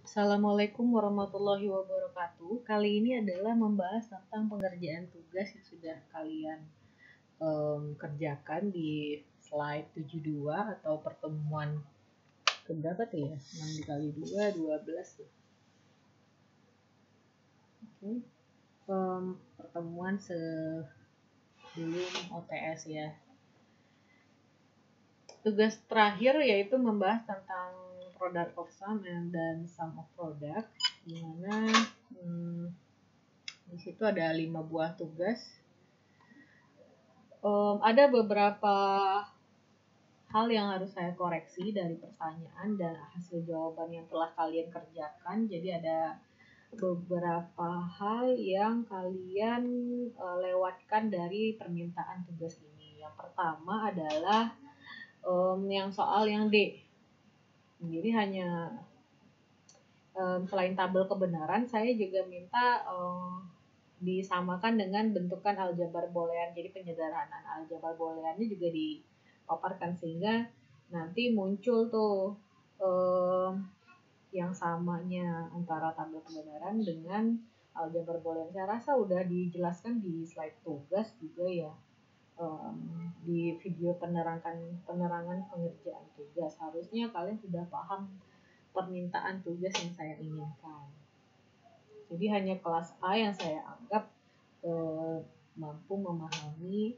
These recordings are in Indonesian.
Assalamualaikum warahmatullahi wabarakatuh. Kali ini adalah membahas tentang pengerjaan tugas yang sudah kalian kerjakan di slide 72 atau pertemuan keberapa tuh ya? 6 dikali 2, 12 tuh. Oke. Pertemuan sebelum OTS ya. Tugas terakhir yaitu membahas tentang product of sum dan sum of product, di mana di situ ada 5 buah tugas. Ada beberapa hal yang harus saya koreksi dari pertanyaan dan hasil jawaban yang telah kalian kerjakan. Jadi ada beberapa hal yang kalian lewatkan dari permintaan tugas ini. Yang pertama adalah yang soal yang D. Jadi hanya selain tabel kebenaran, saya juga minta disamakan dengan bentukan aljabar boolean. Jadi penyederhanaan aljabar booleannya juga dipaparkan sehingga nanti muncul tuh yang samanya antara tabel kebenaran dengan aljabar boolean. Saya rasa udah dijelaskan di slide tugas juga ya, di video penerangan pengerjaan tugas. Harusnya kalian sudah paham permintaan tugas yang saya inginkan. Jadi hanya kelas A yang saya anggap mampu memahami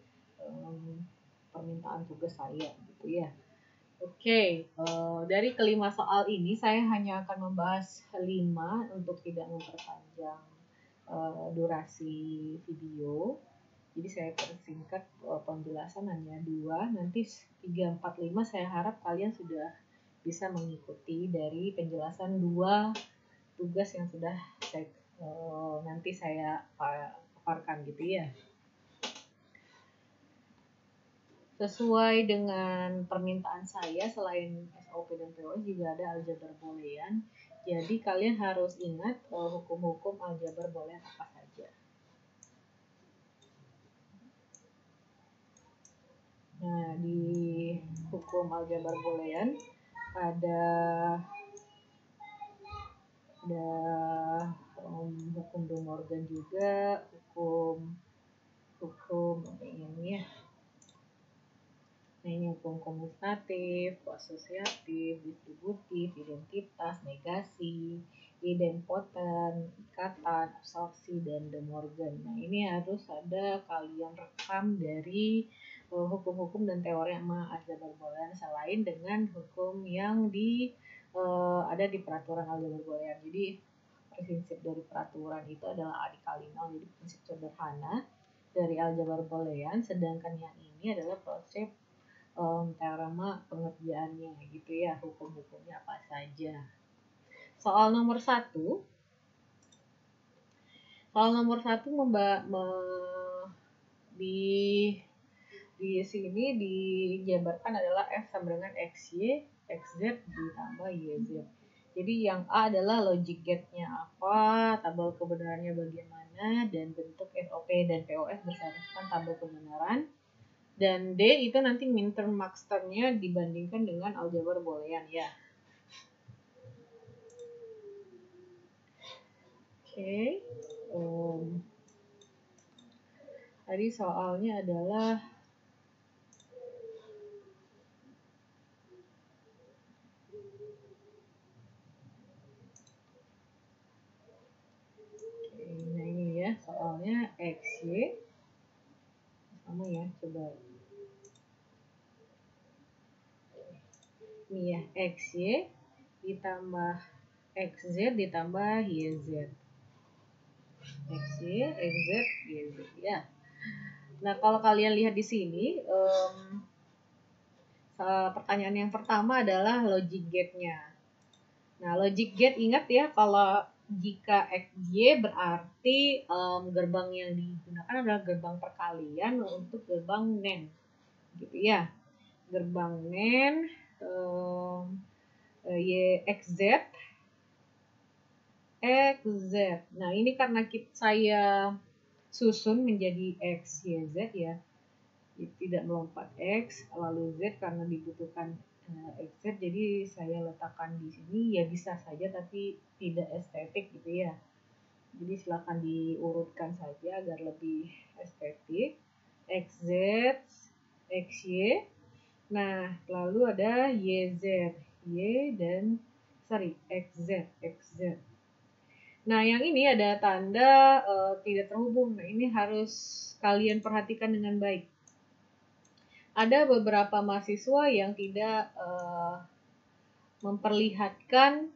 permintaan tugas saya gitu ya. Oke, dari kelima soal ini saya hanya akan membahas 5 untuk tidak memperpanjang durasi video. Jadi saya persingkat penjelasan hanya 2, nanti 3, 4, 5 saya harap kalian sudah bisa mengikuti dari penjelasan 2 tugas yang sudah nanti saya paparkan gitu ya. Sesuai dengan permintaan saya, selain SOP dan POS juga ada aljabar boolean. Jadi kalian harus ingat hukum-hukum aljabar boolean apa saja. Nah, di hukum aljabar boolean ada hukum De Morgan juga, hukum ini ya. Nah, ini hukum komutatif, asosiatif, distributif, identitas, negasi, idempoten, ikatan, absorpsi, dan De Morgan. Nah, ini harus ada kalian rekam dari hukum-hukum dan teorema aljabar boolean selain dengan hukum yang ada di peraturan aljabar boolean. Jadi prinsip dari peraturan itu adalah A dikali 0, jadi prinsip sederhana dari aljabar boolean, sedangkan yang ini adalah prinsip teorema pengerjaannya gitu ya, hukum-hukumnya apa saja. Soal nomor 1 di sini dijabarkan adalah F sama dengan XY, XZ ditambah YZ. Jadi yang A adalah logic gate-nya apa, tabel kebenarannya bagaimana, dan bentuk SOP dan POS berdasarkan tabel kebenaran. Dan D itu nanti midterm max term-nya dibandingkan dengan aljabar boolean ya. Oke. Tadi soalnya adalah nah ini ya, soalnya XY sama ya, coba ini ya, XY ditambah XZ ditambah YZ. XY, XZ, YZ ya. Nah, kalau kalian lihat di sini, pertanyaan yang pertama adalah logic gate-nya. Nah, logic gate ingat ya, kalau jika XY berarti gerbang yang digunakan adalah gerbang perkalian untuk gerbang NAND gitu ya. Gerbang NAND YXZ. Nah, ini karena saya susun menjadi X, Y, Z ya. Tidak melompat X lalu Z karena dibutuhkan XZ, jadi saya letakkan di sini ya bisa saja tapi tidak estetik gitu ya. Jadi silakan diurutkan saja agar lebih estetik. XZ, XY. Nah, lalu ada YZ, XZ, XZ. Nah, yang ini ada tanda tidak terhubung. Nah, ini harus kalian perhatikan dengan baik. Ada beberapa mahasiswa yang tidak memperlihatkan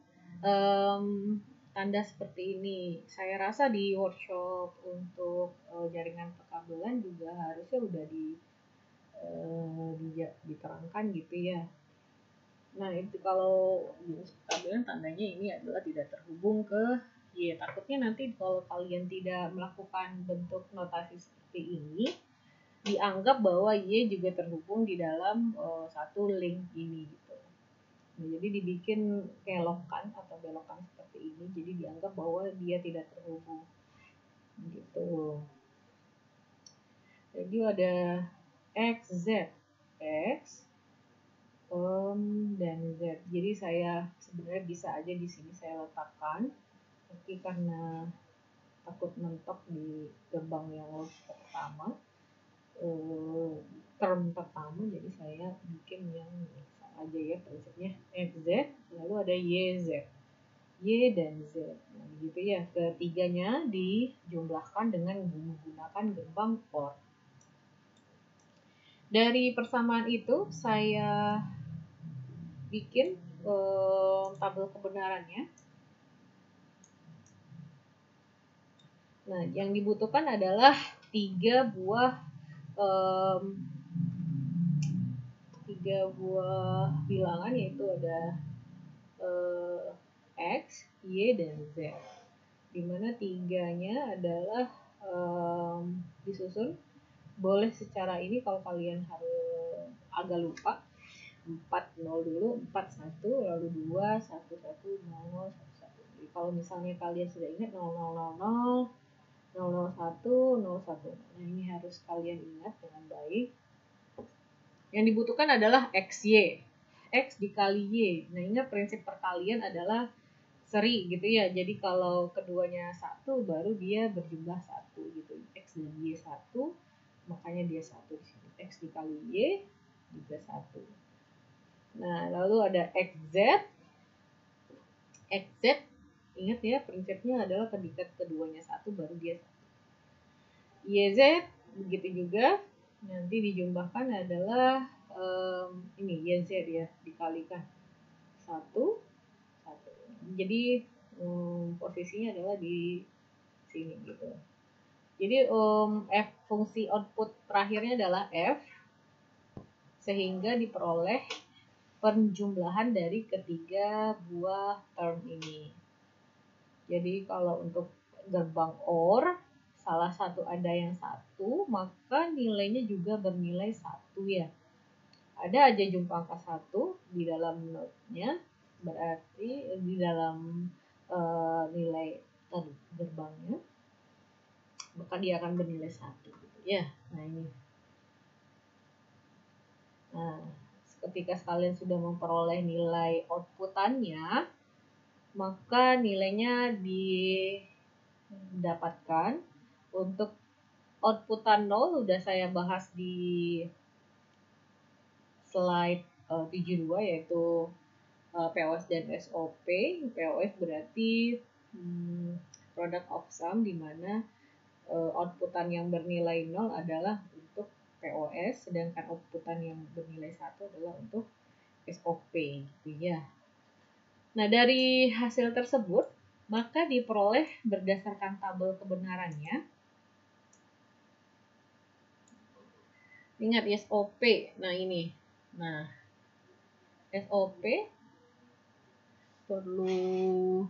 tanda seperti ini. Saya rasa di workshop untuk jaringan perkabelan juga harusnya udah diterangkan gitu ya. Nah, itu kalau jenis perkabelan tandanya ini adalah tidak terhubung ke Y. Takutnya nanti kalau kalian tidak melakukan bentuk notasi seperti ini, dianggap bahwa Y juga terhubung di dalam satu link ini gitu. Nah, jadi dibikin kelokan atau belokan seperti ini, jadi dianggap bahwa dia tidak terhubung gitu. Jadi ada X, Z, X, dan Z. Jadi saya sebenarnya bisa aja di sini saya letakkan, tapi karena takut mentok di gerbang yang pertama, term pertama, jadi saya bikin yang aja ya prinsipnya XZ, lalu ada YZ, Y dan Z. Nah, gitu ya. Ketiganya dijumlahkan dengan menggunakan gerbang OR. Dari persamaan itu saya bikin tabel kebenarannya. Nah, yang dibutuhkan adalah 3 buah bilangan, yaitu ada X, Y, dan Z. Dimana 3-nya adalah disusun. Boleh secara ini kalau kalian harus agak lupa. 4-0 dulu, 4-1, lalu 2, 1-1, 0-0, 1-1. Jadi kalau misalnya kalian sudah ingat 0-0-0-0, 0-0-1, 0-1. Nah, ini harus kalian ingat dengan baik. Yang dibutuhkan adalah XY. X dikali Y. Nah, ingat prinsip perkalian adalah seri gitu ya. Jadi kalau keduanya 1 baru dia berjumlah 1 gitu. X dan Y 1, makanya dia 1 di sini. X dikali Y juga 1. Nah, lalu ada XZ. XZ, ingat ya, prinsipnya adalah ketika keduanya 1 baru dia 1. YZ begitu juga, nanti dijumlahkan adalah ini YZ ya, dikalikan 1, 1. Jadi posisinya adalah di sini gitu. Jadi F, fungsi output terakhirnya adalah F, sehingga diperoleh penjumlahan dari ketiga buah term ini. Jadi kalau untuk gerbang OR, salah satu ada yang 1, maka nilainya juga bernilai 1 ya. Ada aja jumlah angka 1 di dalam node-nya, berarti di dalam nilai gerbangnya, maka dia akan bernilai 1 gitu ya. Nah, ini. Nah, ketika kalian sudah memperoleh nilai outputannya, maka nilainya didapatkan. Untuk outputan 0 udah saya bahas di slide 72, yaitu POS dan SOP. POS berarti product of sum, di mana outputan yang bernilai 0 adalah untuk POS, sedangkan outputan yang bernilai 1 adalah untuk SOP gitu ya. Nah, dari hasil tersebut maka diperoleh berdasarkan tabel kebenarannya. Ingat SOP. Nah, ini. Nah, SOP perlu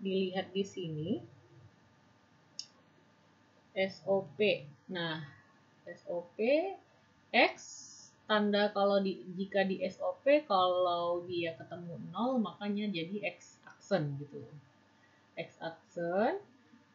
dilihat di sini. SOP. Nah, SOP X tanda kalau jika di SOP kalau dia ketemu 0 makanya jadi X aksen gitu. X aksen,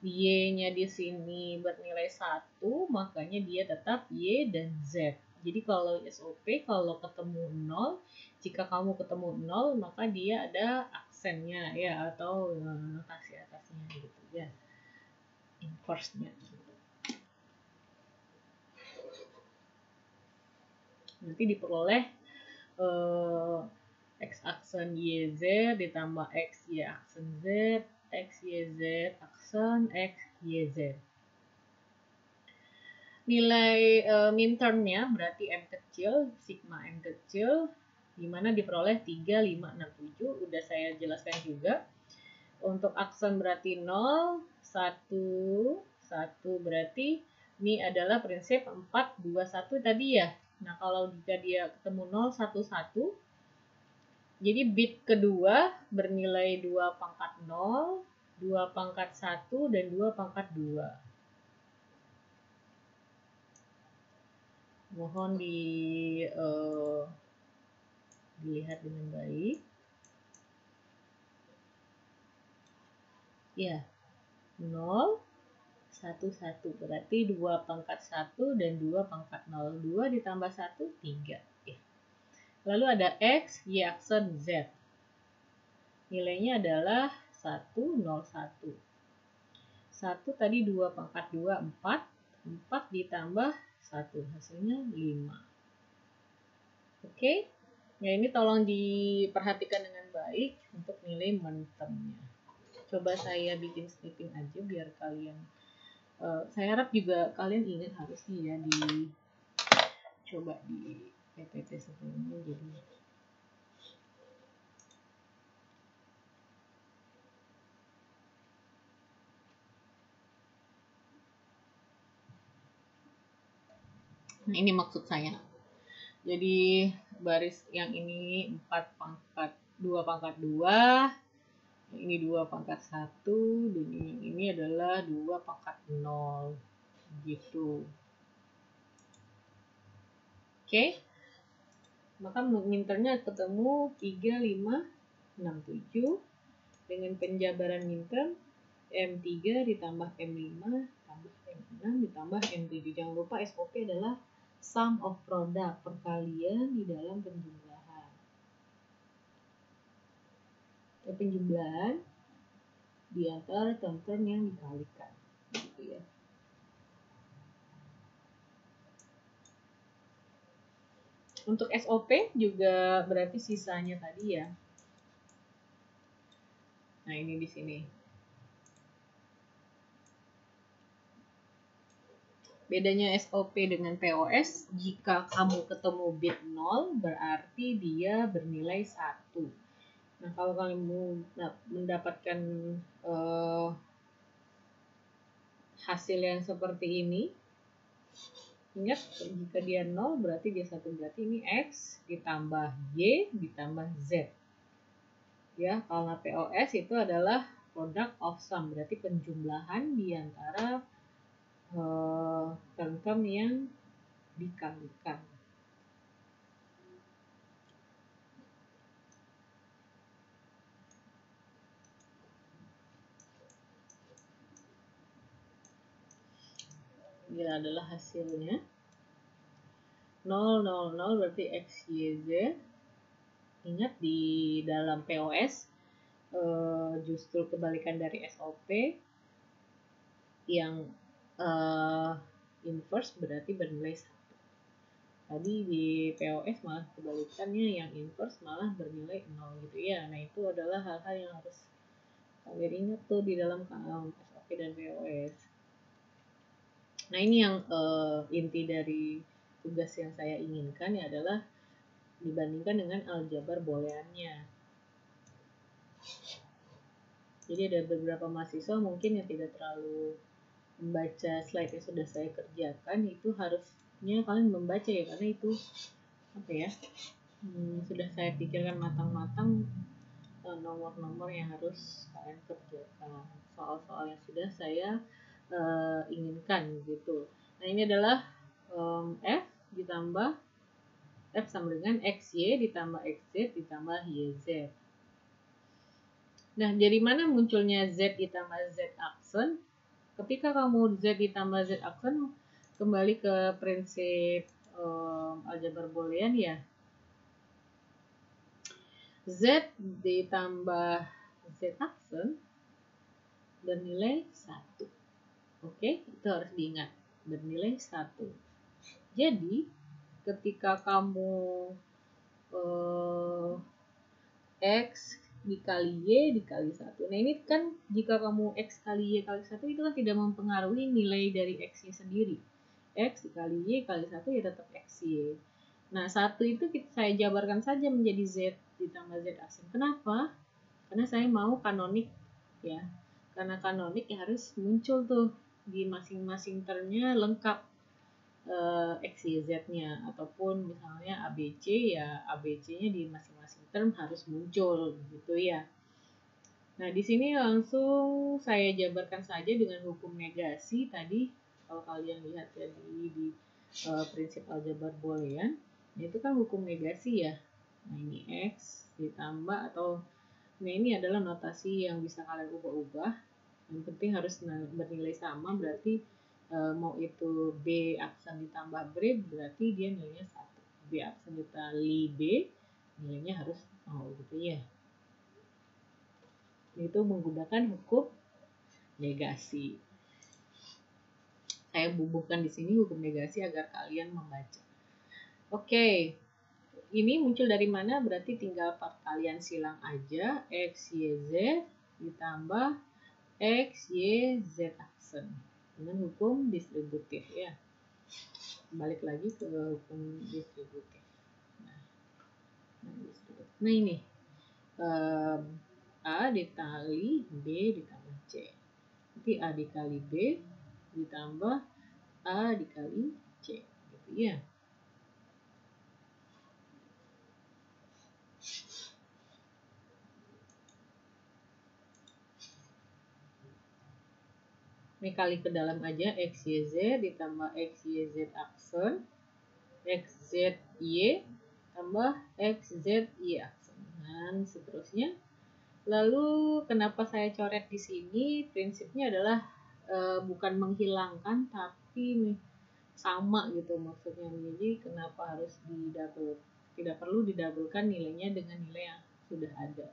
Y-nya di sini bernilai 1, makanya dia tetap Y dan Z Jadi kalau SOP kalau ketemu 0, jika kamu ketemu 0 maka dia ada aksennya ya atau notasi atasnya gitu ya. Inverse-nya. Nanti diperoleh X aksen YZ ditambah X Y aksen Z, X Y Z aksen X Y Z. Nilai min-termnya berarti M kecil, sigma M kecil, dimana diperoleh 3, 5, 6, 7. Udah saya jelaskan juga. Untuk aksen berarti 0, 1, 1 berarti ini adalah prinsip 4, 2, 1 tadi ya. Nah kalau jika dia ketemu 0, 1, 1, jadi bit kedua bernilai 2 pangkat 0, 2 pangkat 1, dan 2 pangkat 2. Mohon dilihat dengan baik. Ya, 0, 1, 1. Berarti 2 pangkat 1 dan 2 pangkat 0. 2 ditambah 1, 3. Ya. Lalu ada X, Y aksen Z. Nilainya adalah 1, 0, 1. 1 tadi 2 pangkat 2, 4. 4 ditambah 1. Hasilnya 5. Oke. Ya ini tolong diperhatikan dengan baik untuk nilai min-termnya. Coba saya bikin snipping aja biar kalian saya harap juga kalian ingat harusnya ya coba di PPT sebelumnya jadi nah, ini maksud saya. Jadi baris yang ini 4 pangkat 2 pangkat 2, ini 2 pangkat 1, dan ini adalah 2 pangkat 0 gitu. Oke. Maka min-termnya ketemu 3, 5, 6, 7 dengan penjabaran min-term M3 ditambah M5 tambah M6 ditambah M7. Jangan lupa SOP adalah sum of product, perkalian di dalam penjumlahan. Penjumlahan di antara term-term yang dikalikan. Gitu ya. Untuk SOP juga berarti sisanya tadi ya. Nah, ini di sini. Bedanya SOP dengan POS, jika kamu ketemu bit 0 berarti dia bernilai 1. Nah, kalau kamu mendapatkan hasil yang seperti ini, ingat jika dia 0 berarti dia 1, berarti ini X ditambah Y ditambah Z. Ya, kalau POS itu adalah product of sum, berarti penjumlahan di antara term-term yang dikalikan. Ini adalah hasilnya. 0, 0, 0 berarti X, Y, Z. Ingat di dalam POS justru kebalikan dari SOP, yang inverse berarti bernilai 1. Tadi di POS malah kebalikannya, yang inverse malah bernilai 0 gitu ya. Nah itu adalah hal-hal yang harus kalian ingat tuh di dalam SOP dan POS. Nah ini yang inti dari tugas yang saya inginkan ya adalah dibandingkan dengan aljabar booleannya. Jadi ada beberapa mahasiswa mungkin yang tidak terlalu membaca slide yang sudah saya kerjakan, itu harusnya kalian membaca ya, karena itu apa ya, sudah saya pikirkan matang-matang nomor-nomor yang harus kalian kerjakan, soal-soal yang sudah saya inginkan gitu. Nah ini adalah F ditambah F sama dengan XY ditambah XZ ditambah YZ. Nah, dari mana munculnya Z ditambah Z aksen? Ketika kamu Z ditambah Z aksen, kembali ke prinsip aljabar boolean ya Z ditambah Z aksen bernilai 1. Oke, itu harus diingat, bernilai 1. Jadi, ketika kamu X dikali Y dikali 1. Nah, ini kan jika kamu X kali Y kali 1 itu kan tidak mempengaruhi nilai dari X-nya sendiri. X dikali Y kali 1 ya tetap XY. Nah, 1 itu saya jabarkan saja menjadi Z ditambah Z aksen. Kenapa? Karena saya mau kanonik ya. Karena kanonik ya harus muncul tuh di masing-masing termnya lengkap X, Y, Z-nya, ataupun misalnya ABC ya ABC-nya di masing-masing term harus muncul gitu ya. Nah, di sini langsung saya jabarkan saja dengan hukum negasi tadi. Kalau kalian lihat ya di prinsip aljabar boolean, itu kan hukum negasi ya. Nah, ini X ditambah atau nah ini adalah notasi yang bisa kalian ubah-ubah. Yang penting harus bernilai sama, berarti mau itu B aksen ditambah B berarti dia nilainya 1. B aksen dikali B nilainya harus 0 gitu ya. Itu menggunakan hukum negasi. Saya bubuhkan di sini hukum negasi agar kalian membaca. Oke. Ini muncul dari mana? Berarti tinggal kalian silang aja X, Y, Z ditambah X, Y, Z aksen dengan hukum distributif ya. Balik lagi ke hukum distributif. Nah ini A dikali B ditambah C. Nanti A dikali B ditambah A dikali C. Gitu ya. Ini kali ke dalam aja X, Y, Z ditambah X, Y, Z aksen X, Z, Y tambah X, Z, Y aksen dan seterusnya. Lalu kenapa saya coret di sini? Prinsipnya adalah bukan menghilangkan tapi sama gitu maksudnya. Jadi kenapa harus didouble? Tidak perlu didabelkan nilainya dengan nilai yang sudah ada.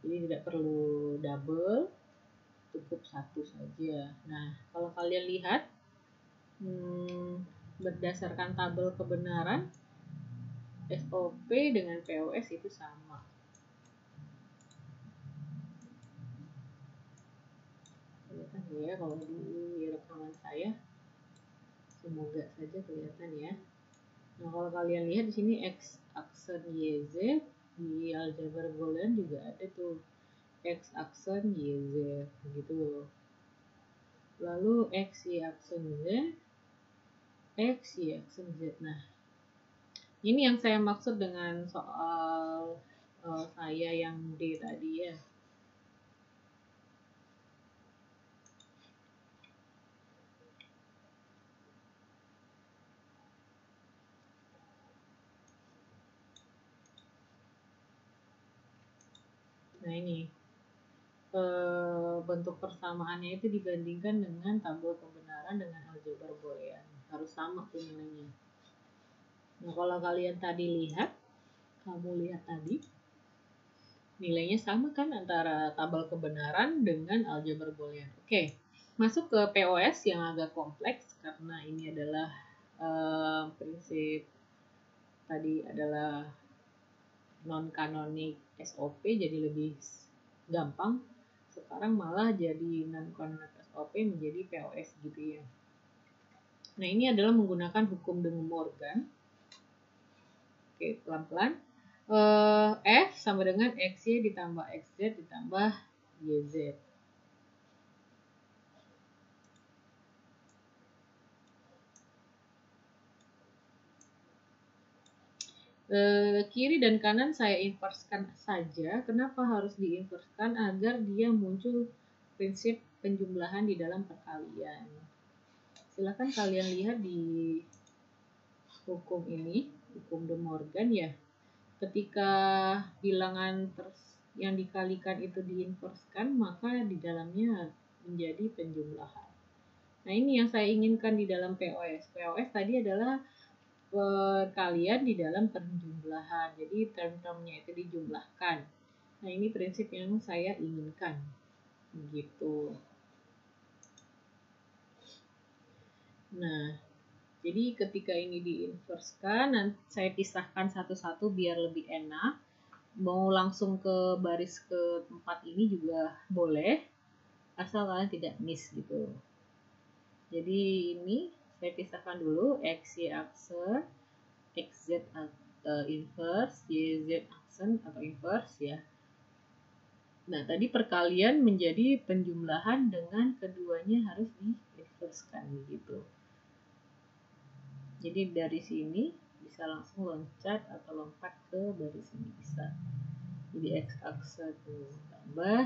Jadi tidak perlu double, cukup 1 saja. Nah, kalau kalian lihat berdasarkan tabel kebenaran SOP dengan POS itu sama. Kelihatan ya kalau di rekaman saya. Semoga saja kelihatan ya. Nah, kalau kalian lihat di sini X aksen YZ di aljabar boolean juga ada tuh X aksen YZ begitu. Lalu X Y aksen Z, X Y aksen Z. Nah, ini yang saya maksud dengan soal saya yang D tadi ya. Nah ini bentuk persamaannya itu dibandingkan dengan tabel kebenaran dengan aljabar boolean harus sama tuh nilainya. Nah kalau kalian tadi lihat, kamu lihat tadi nilainya sama kan antara tabel kebenaran dengan aljabar boolean. Oke, masuk ke POS yang agak kompleks karena ini adalah prinsip tadi adalah non-kanonik SOP jadi lebih gampang. Sekarang malah jadi non-kanonik SOP menjadi POS gitu ya. Nah ini adalah menggunakan hukum De Morgan. Oke, pelan-pelan. F sama dengan XY ditambah XZ ditambah YZ. Kiri dan kanan saya inverskan saja. Kenapa harus diinverskan? Agar dia muncul prinsip penjumlahan di dalam perkalian. Silakan kalian lihat di hukum ini, hukum De Morgan ya. Ketika bilangan yang dikalikan itu diinverskan, maka di dalamnya menjadi penjumlahan. Nah ini yang saya inginkan di dalam POS. POS tadi adalah perkalian di dalam penjumlahan. Jadi term-termnya itu dijumlahkan. Nah, ini prinsip yang saya inginkan. Begitu. Nah, jadi ketika ini diinverskan, nanti saya pisahkan satu-satu biar lebih enak. Mau langsung ke baris keempat ini juga boleh, asal kalian tidak miss gitu. Jadi ini saya pisahkan dulu x, y aksen, x, z inverse, y, z aksen atau inverse ya. Nah, tadi perkalian menjadi penjumlahan dengan keduanya harus diinverskan gitu. Jadi dari sini bisa langsung loncat atau lompat ke baris ini bisa. Jadi x aksen tambah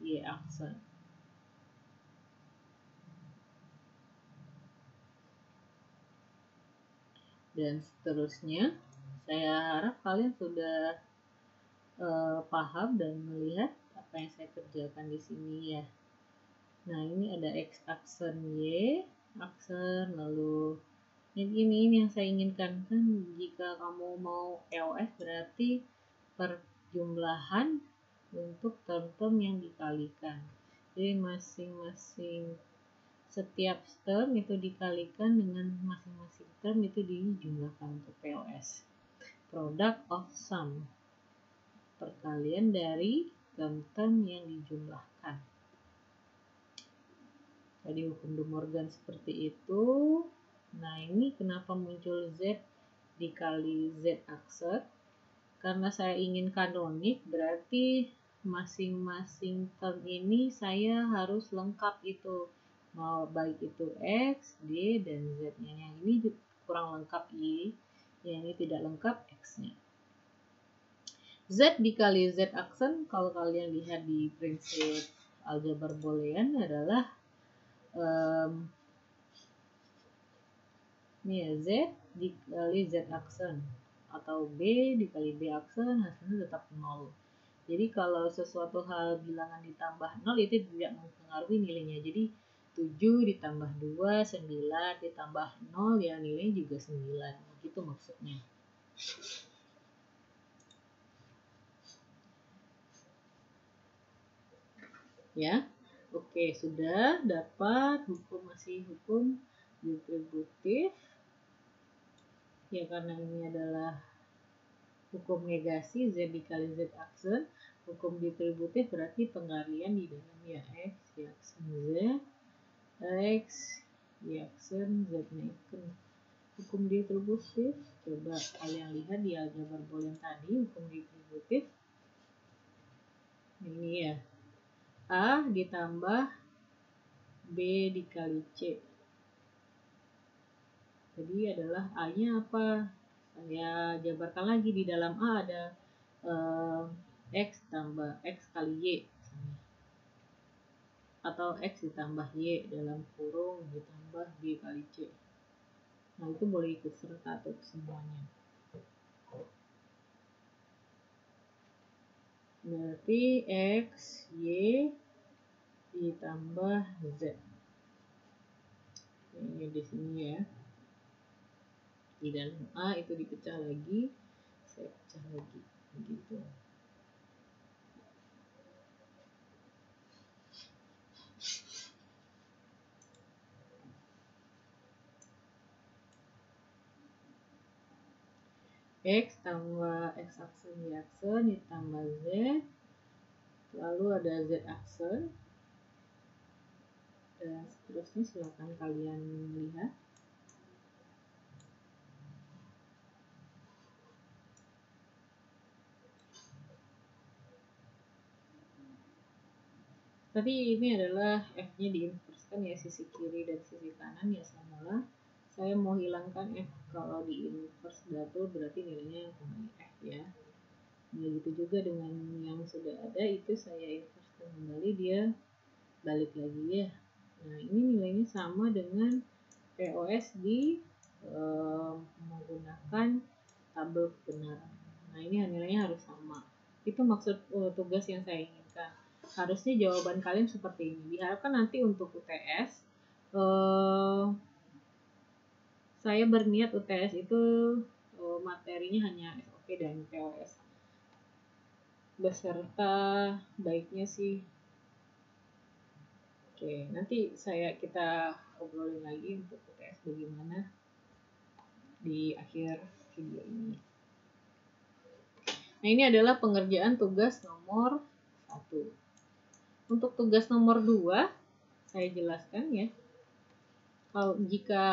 y aksen. Dan seterusnya, saya harap kalian sudah paham dan melihat apa yang saya kerjakan di sini ya. Nah, ini ada x aksen y aksen, lalu ini yang saya inginkan kan, jika kamu mau EOS berarti perjumlahan untuk term-term yang dikalikan. Jadi masing-masing setiap term itu dikalikan dengan masing-masing term itu dijumlahkan untuk POS. Product of sum, perkalian dari term-term yang dijumlahkan. Tadi hukum De Morgan seperti itu. Nah, ini kenapa muncul Z dikali Z aksen? Karena saya ingin kanonik, berarti masing-masing term ini saya harus lengkap itu. Mau baik itu X, D, dan Z-nya. Yang ini kurang lengkap Y, yang ini tidak lengkap X-nya. Z dikali Z aksen, kalau kalian lihat di prinsip aljabar boolean adalah ini ya, Z dikali Z aksen atau B dikali B aksen, hasilnya tetap 0. Jadi kalau sesuatu hal bilangan ditambah 0 itu tidak mempengaruhi nilainya. Jadi 7 ditambah 2, 9 ditambah 0 ya nilainya juga 9. Gitu maksudnya. Ya. Oke, sudah dapat masih hukum distributif. Ya, karena ini adalah hukum negasi Z dikali Z aksen. Hukum distributif berarti pengalian di dalam ya X, Y aksen Z, X, Y aksen Z aksen. Hukum distributif, coba kalian lihat di aljabar boolean tadi, hukum distributif. Ini ya. A ditambah B dikali C. Jadi adalah A-nya apa? Saya jabarkan lagi, di dalam A ada X tambah X kali Y. Atau X ditambah Y dalam kurung ditambah B kali C. Nah, itu boleh ikut serta atau semuanya. Berarti X, Y ditambah Z. Ini di sini ya. Di dalam A itu dipecah lagi, saya pecah lagi, begitu. X tambah X aksen Y aksen ditambah Z, lalu ada Z aksen, dan seterusnya silakan kalian lihat. Tadi ini adalah F-nya diinverskan ya, sisi kiri dan sisi kanan ya semula. Saya mau hilangkan F, kalau di inverse double berarti nilainya kembali F ya. Begitu juga dengan yang sudah ada, itu saya inverse kembali, dia balik lagi ya. Nah, ini nilainya sama dengan POS di menggunakan tabel kebenaran. Nah, ini nilainya harus sama. Itu maksud tugas yang saya inginkan. Harusnya jawaban kalian seperti ini. Diharapkan nanti untuk UTS saya berniat UTS itu materinya hanya SOP dan POS beserta baiknya sih. Oke, nanti kita obrolin lagi untuk UTS bagaimana di akhir video ini. Nah, ini adalah pengerjaan tugas nomor 1. Untuk tugas nomor 2, saya jelaskan ya. Kalau jika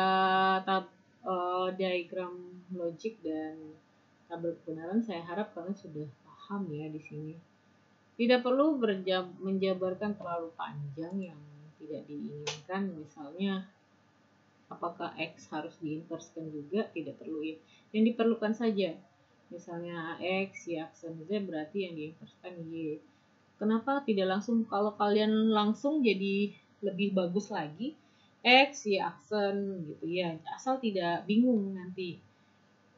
diagram logik dan tabel kebenaran, saya harap kalian sudah paham ya di sini. Tidak perlu menjabarkan terlalu panjang yang tidak diinginkan. Misalnya, apakah X harus diinverskan juga? Tidak perlu ya. Yang diperlukan saja. Misalnya X, Y aksen Z berarti yang diinverskan Y. Kenapa tidak langsung? Kalau kalian langsung jadi lebih bagus lagi. X, Y aksen gitu ya. Asal tidak bingung nanti.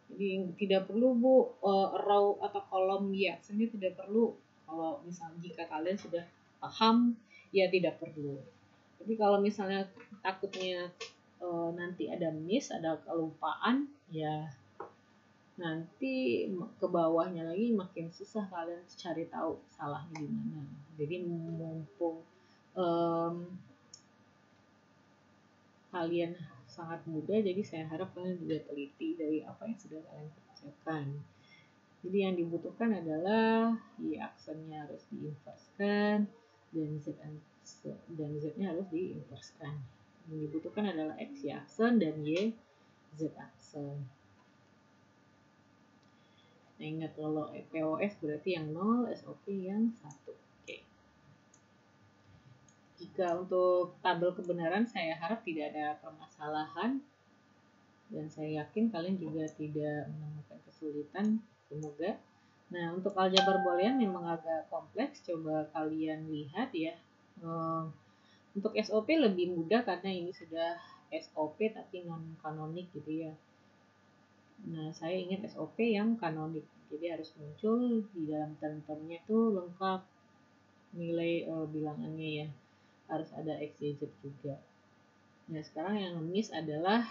Jadi tidak perlu row atau kolom Y aksennya tidak perlu. Kalau misalnya jika kalian sudah paham, ya tidak perlu. Tapi kalau misalnya takutnya nanti ada miss, ada kelupaan, ya nanti ke bawahnya lagi makin susah kalian cari tahu salahnya di mana. Jadi mumpung kalian sangat mudah, jadi saya harap kalian juga teliti dari apa yang sudah kalian kerjakan. Jadi yang dibutuhkan adalah Y aksennya harus diinverskan dan Z-nya harus diinverskan. Yang dibutuhkan adalah X Y aksen dan Y Z aksen. Nah, ingat kalau POS berarti yang 0, SOP yang 1. Oke. Jika untuk tabel kebenaran saya harap tidak ada permasalahan dan saya yakin kalian juga tidak menemukan kesulitan, semoga. Nah, untuk aljabar boolean memang agak kompleks, coba kalian lihat ya. Untuk SOP lebih mudah karena ini sudah SOP tapi non kanonik gitu ya. Nah, saya ingin SOP yang kanonik, jadi harus muncul di dalam term-termnya itu lengkap nilai bilangannya ya, harus ada X, Y, Z juga. Nah, sekarang yang miss adalah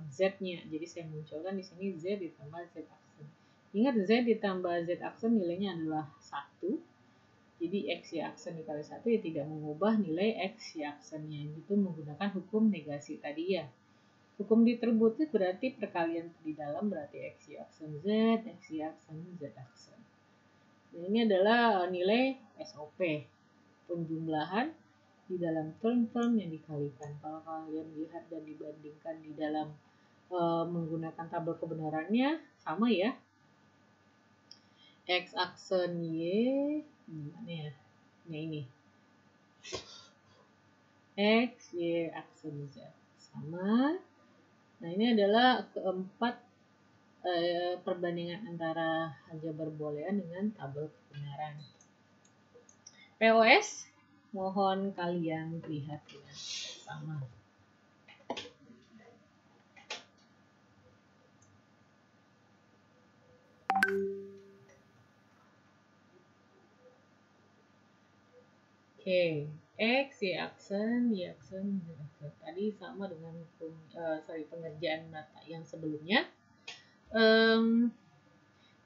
Z-nya, jadi saya munculkan di sini Z ditambah Z aksen. Ingat, Z ditambah Z aksen nilainya adalah 1, jadi X, Y aksen dikali 1 ya tidak mengubah nilai X, Y aksennya, itu menggunakan hukum negasi tadi ya. Hukum distributif berarti perkalian di dalam berarti X, Y aksen Z, X, Y aksen Z aksen. Dan ini adalah nilai SOP, penjumlahan di dalam term-term yang dikalikan. Kalau kalian lihat dan dibandingkan di dalam menggunakan tabel kebenarannya, sama ya. X aksen Y, gimana ya? Nah ini. X, Y aksen Z, sama. Nah, ini adalah keempat perbandingan antara aljabar boolean dengan tabel kebenaran. POS, mohon kalian lihat ya, sama. Oke, X, Y aksen, Z aksen. Tadi sama dengan pengerjaan data yang sebelumnya.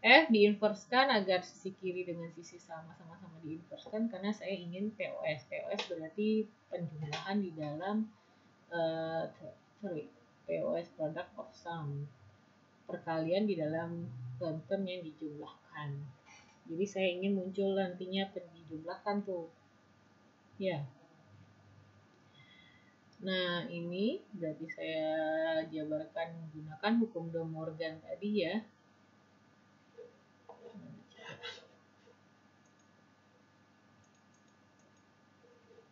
F diinverskan agar sisi kiri dengan sisi sama-sama diinverskan karena saya ingin POS. POS berarti penjumlahan di dalam POS product of sum, perkalian di dalam term yang dijumlahkan. Jadi saya ingin muncul nantinya dijumlahkan tuh. Ya. Nah, ini berarti saya jabarkan menggunakan hukum De Morgan tadi ya.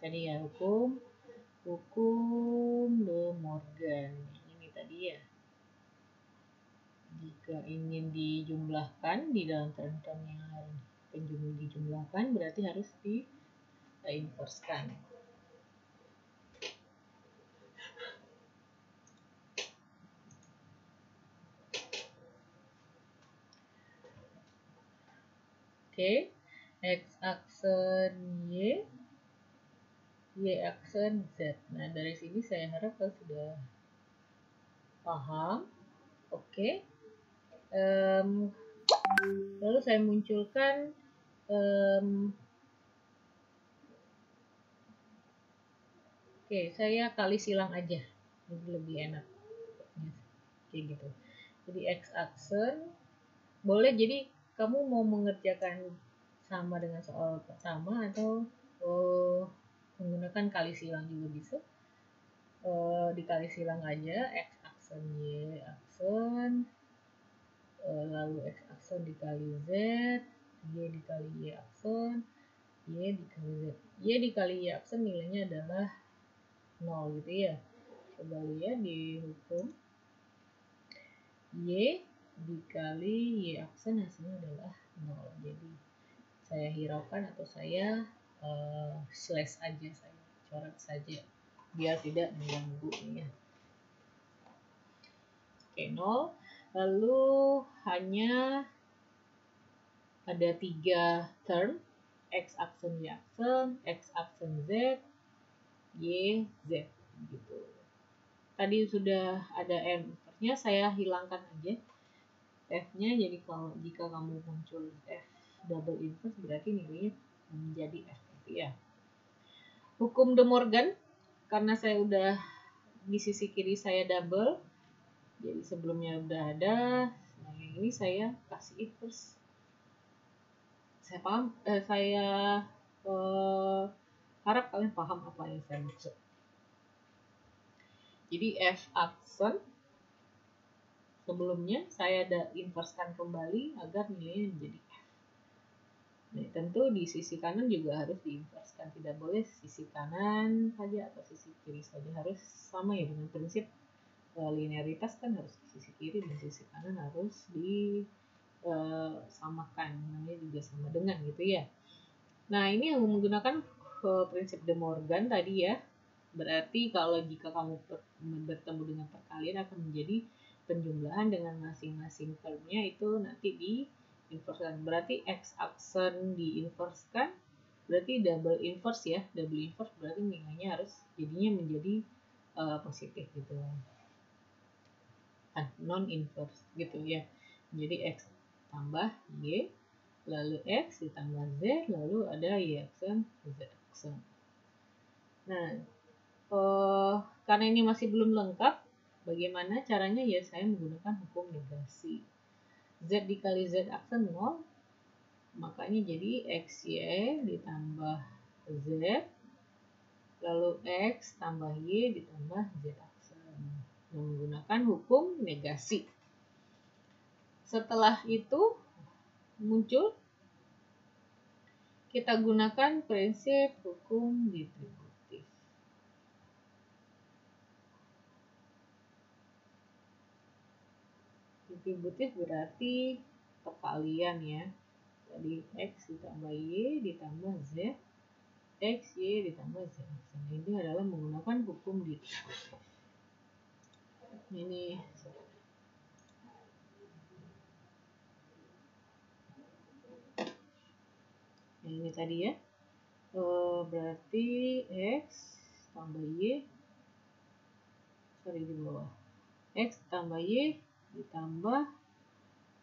Tadi ya hukum De Morgan. Ini tadi ya. Jika ingin dijumlahkan di dalam term-term yang dijumlahkan berarti harus diinverskan. Oke, X aksen Y, Y aksen Z. Nah, dari sini saya harap kalian sudah Paham? Oke. Lalu saya munculkan saya kali silang aja, lebih enak kayak gitu. Jadi X aksen boleh, jadi kamu mau mengerjakan sama dengan soal pertama atau menggunakan kali silang juga bisa. Dikali silang aja X aksen Y aksen, lalu X aksen dikali Z, Y dikali Y aksen, Y dikali Z. Y dikali Y aksen nilainya adalah 0 gitu ya. Coba lihat di hukum. Y dikali Y aksen hasilnya adalah 0. Jadi saya hiraukan atau saya slash aja, saya coret saja biar tidak mengganggu ya. Oke, 0. Lalu hanya ada 3 term, X aksen Y aksen, X aksen Z, Y, Z gitu. Tadi sudah ada M nya, saya hilangkan aja F-nya. Jadi kalau jika kamu muncul F double inverse berarti nilainya menjadi F gitu ya. Hukum De Morgan, karena saya udah di sisi kiri saya double, jadi sebelumnya udah ada, nah ini saya kasih inverse. Saya paham, saya harap kalian paham apa yang saya maksud. Jadi F aksen sebelumnya saya ada inversekan kembali agar nilainya menjadi F. Nah, tentu di sisi kanan juga harus diinverskan, tidak boleh sisi kanan saja atau sisi kiri saja, harus sama ya, dengan prinsip linearitas kan harus di sisi kiri dan sisi kanan harus disamakan, namanya juga sama dengan gitu ya. Nah, ini yang menggunakan prinsip De Morgan tadi ya. Berarti kalau jika kamu bertemu dengan perkalian akan menjadi penjumlahan dengan masing-masing termnya itu nanti diinverskan. Berarti X aksen diinverskan, berarti double inverse ya. Double inverse berarti nilainya harus jadinya menjadi positif gitu. Non inverse gitu ya. Jadi X tambah Y, lalu X ditambah Z, lalu ada Y aksen, Z aksen. Nah, karena ini masih belum lengkap, bagaimana caranya ya, saya menggunakan hukum negasi. Z dikali Z aksen 0, makanya jadi XY ditambah Z, lalu X tambah Y ditambah Z aksen, menggunakan hukum negasi. Setelah itu muncul, kita gunakan prinsip hukum distributif. Distributif berarti perkalian ya. Jadi X ditambah Y ditambah Z, X, Y ditambah Z. Nah, ini adalah menggunakan hukum distributif. Ini tadi ya. Berarti X tambah Y, di bawah. X tambah Y ditambah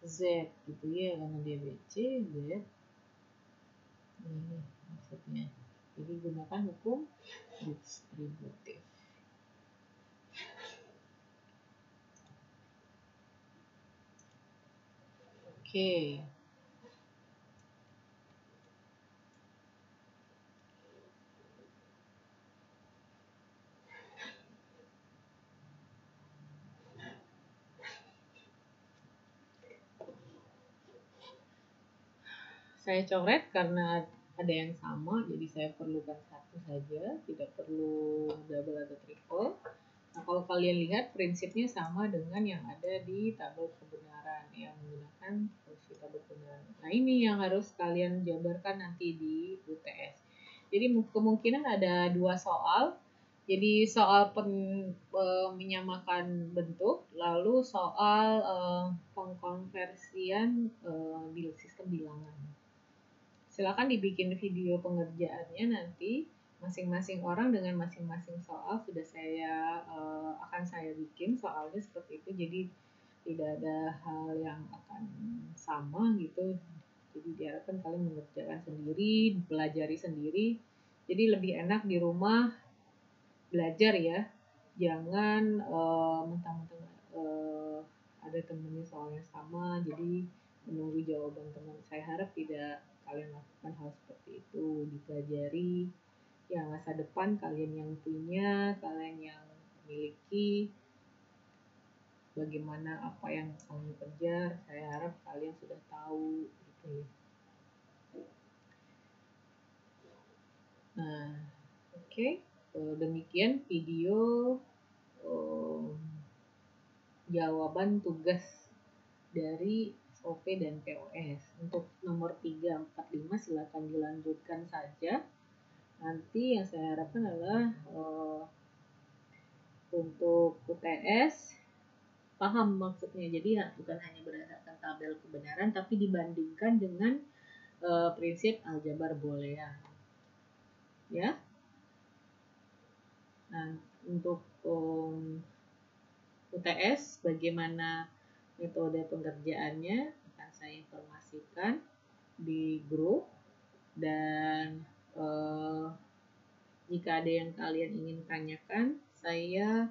Z gitu ya, karena dia BC, Z. Ini maksudnya. Jadi gunakan hukum distributif. Oke. Saya coret karena ada yang sama, jadi saya perlukan satu saja, tidak perlu double atau triple. Nah, kalau kalian lihat prinsipnya sama dengan yang ada di tabel kebenaran, yang menggunakan fungsi tabel kebenaran. Nah, ini yang harus kalian jabarkan nanti di UTS. Jadi kemungkinan ada 2 soal. Jadi soal menyamakan bentuk, lalu soal pengkonversian sistem bilangan. Silakan dibikin video pengerjaannya nanti masing-masing orang dengan masing-masing soal sudah akan saya bikin soalnya seperti itu, jadi tidak ada hal yang akan sama gitu. Jadi diharapkan kalian mengerjakan sendiri, pelajari sendiri, jadi lebih enak di rumah belajar ya. Jangan mentang-mentang ada temennya soalnya sama jadi menunggu jawaban teman. Saya harap tidak kalian lakukan hal seperti itu. Dipelajari yang masa depan kalian yang punya, kalian yang miliki, bagaimana apa yang kalian kejar. Saya harap kalian sudah tahu gitu ya. Nah, oke. Demikian video jawaban tugas dari SOP dan POS. Untuk nomor 3, 4, 5 silakan dilanjutkan saja. Nanti yang saya harapkan adalah untuk UTS paham maksudnya. Jadi bukan hanya berdasarkan tabel kebenaran tapi dibandingkan dengan prinsip aljabar boolean. Ya. Nah, untuk UTS bagaimana metode pengerjaannya akan saya informasikan di grup, dan jika ada yang kalian ingin tanyakan, saya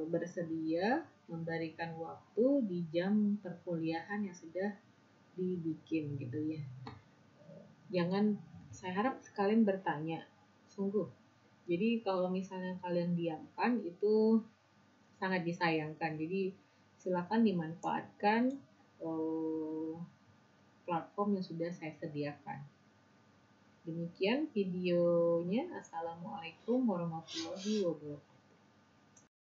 bersedia memberikan waktu di jam perkuliahan yang sudah dibikin gitu ya. Jangan, saya harap kalian bertanya, sungguh. Jadi kalau misalnya kalian diamkan itu sangat disayangkan. Jadi silakan dimanfaatkan platform yang sudah saya sediakan. Demikian videonya. Assalamualaikum warahmatullahi wabarakatuh.